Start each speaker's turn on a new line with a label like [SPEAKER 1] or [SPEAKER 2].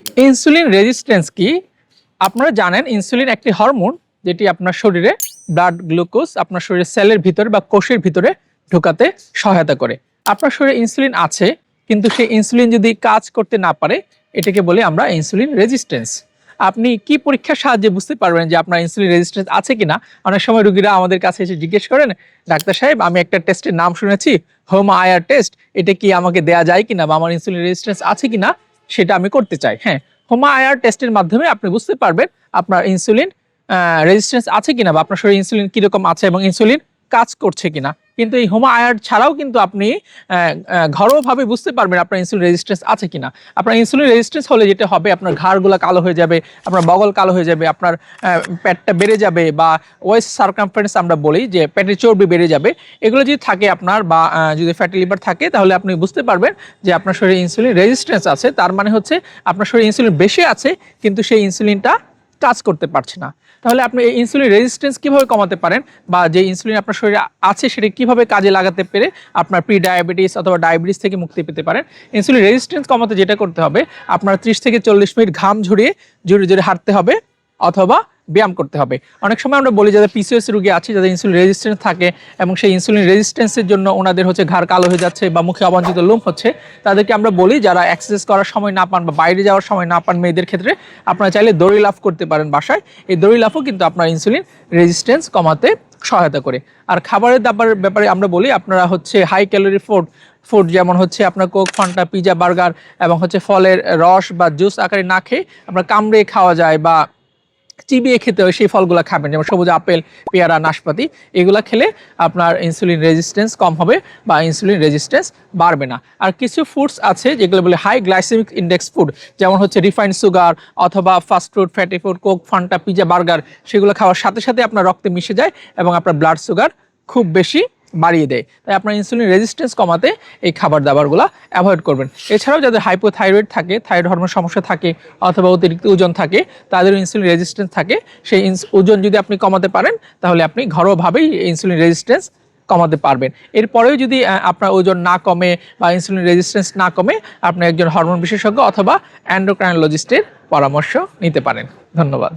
[SPEAKER 1] Insulin resistance কি? আপনারা জানেন ইনসুলিন একটি হরমোন যেটি আপনার শরীরে ব্লাড গ্লুকোজ আপনার শরীরের সেলের ভিতরে বা কোষের ভিতরে ঢোকাতে সহায়তা করে। আপনার শরীরে ইনসুলিন আছে কিন্তু সেই ইনসুলিন যদি কাজ করতে না পারে এটাকে বলি আমরা ইনসুলিন রেজিস্ট্যান্স। আপনি কি পরীক্ষার সাহায্যে বুঝতে পারবেন যে আপনার ইনসুলিন রেজিস্ট্যান্স আছে কিনা? অনেক সময় রোগীরা আমাদের কাছে এসে জিজ্ঞেস করেন, ডাক্তার সাহেব আমি একটা টেস্টের নাম শুনেছি হোম আয়ার টেস্ট, এটা কি আমাকে দেয়া যায় কিনা বা আমার ইনসুলিন রেজিস্ট্যান্স আছে কিনা সেটা আমি করতে চাই। হ্যাঁ, হোমা আয়ার টেস্টের মাধ্যমে আপনি বুঝতে পারবেন আপনার ইনসুলিন রেজিস্ট্যান্স আছে কিনা বা আপনার শরীরে ইনসুলিন কিরকম আছে এবং ইনসুলিন কাজ করছে কিনা। কিন্তু এই হোমা আয়ার ছাড়াও কিন্তু আপনি ঘরোয়াভাবে বুঝতে পারবেন আপনার ইনসুলিন রেজিস্ট্যান্স আছে কিনা। আপনার ইনসুলিন রেজিস্ট্যান্স হলে যেটা হবে আপনার ঘাড়গুলো কালো হয়ে যাবে, আপনার বগল কালো হয়ে যাবে, আপনার পেটটা বেড়ে যাবে বা ওয়েস্ট সার্কামফারেন্স আমরা বলি যে পেটের চর্বি বেড়ে যাবে। এগুলো যদি থাকে আপনার বা যদি ফ্যাটি লিভার থাকে তাহলে আপনি বুঝতে পারবেন যে আপনার শরীরে ইনসুলিন রেজিস্ট্যান্স আছে। তার মানে হচ্ছে আপনার শরীরে ইনসুলিন বেশি আছে কিন্তু সেই ইনসুলিনটা কাজ করতে পারছে না। তাহলে আপনি এই ইনসুলিন রেজিস্ট্যান্স কিভাবে কমাতে পারেন বা যে ইনসুলিন আপনার শরীরে আছে সেটা কিভাবে কাজে লাগাতে পেরে আপনার প্রি ডায়াবেটিস অথবা ডায়াবেটিস থেকে মুক্তি পেতে পারেন। ইনসুলিন রেজিস্ট্যান্স কমাতে যেটা করতে হবে আপনার 30 থেকে 40 মিনিট ঘাম ঝরিয়ে জোরে জোরে হাঁটতে হবে অথবা ব্যায়াম করতে হবে। অনেক সময় আমরা বলি যাদের পিসিওএস রোগী আছে যাদের ইনসুলিন রেজিস্ট্যান্স থাকে এবং সেই ইনসুলিন রেজিস্ট্যান্সের জন্য ওনাদের হচ্ছে ঘাড় কালো হয়ে যাচ্ছে বা মুখে অবাঞ্ছিত লোম হচ্ছে, তাদেরকে আমরা বলি যারা এক্সারসাইজ করার সময় না পান বা বাইরে যাওয়ার সময় না পান মেয়েদের ক্ষেত্রে আপনারা চাইলে দড়ি লাফ করতে পারেন বাসায়। এই দড়ি লাফও কিন্তু আপনার ইনসুলিন রেজিস্ট্যান্স কমাতে সহায়তা করে। আর খাবারের দাবারের ব্যাপারে আমরা বলি আপনারা হচ্ছে হাই ক্যালোরি ফুড যেমন হচ্ছে আপনার কোক, ফান্টা, পিজা, বার্গার এবং হচ্ছে ফলের রস বা জুস আকারে না খেয়ে আপনার কামড়ে খাওয়া যায় বা চিবিয়ে খেতে হয় সেই ফলগুলো খাবেন, যেমন সবুজ আপেল, পেয়ারা, নাশপাতি। এগুলো খেলে আপনার ইনসুলিন রেজিস্ট্যান্স কম হবে বা ইনসুলিন রেজিস্ট্যান্স বাড়বে না। আর কিছু ফুডস আছে যেগুলো বলে হাই গ্লাইসেমিক ইন্ডেক্স ফুড, যেমন হচ্ছে রিফাইন্ড সুগার অথবা fast food, fatty food, Coke, Fanta, pizza, burger, সেগুলো খাওয়ার সাথে সাথে আপনার রক্তে মিশে যায় এবং আপনার ব্লাড সুগার খুব বেশি বাড়িয়ে দেয়। তাই আপনার ইনসুলিন রেজিস্ট্যান্স কমাতে এই খাবার দাবারগুলো অ্যাভয়েড করবেন। এছাড়াও যাদের হাইপোথাইরয়েড থাকে, থাইরয়েড হরমোন সমস্যা থাকে অথবা অতিরিক্ত ওজন থাকে, তাদের ইনসুলিন রেজিস্ট্যান্স থাকে, সেই ওজন যদি আপনি কমাতে পারেন তাহলে আপনি ঘরোয়াভাবেই ইনসুলিন রেজিস্ট্যান্স কমাতে পারবেন। এরপরেও যদি আপনার ওজন না কমে বা ইনসুলিন রেজিস্ট্যান্স না কমে আপনি একজন হরমোন বিশেষজ্ঞ অথবা এন্ডোক্রাইনোলজিস্টের পরামর্শ নিতে পারেন। ধন্যবাদ।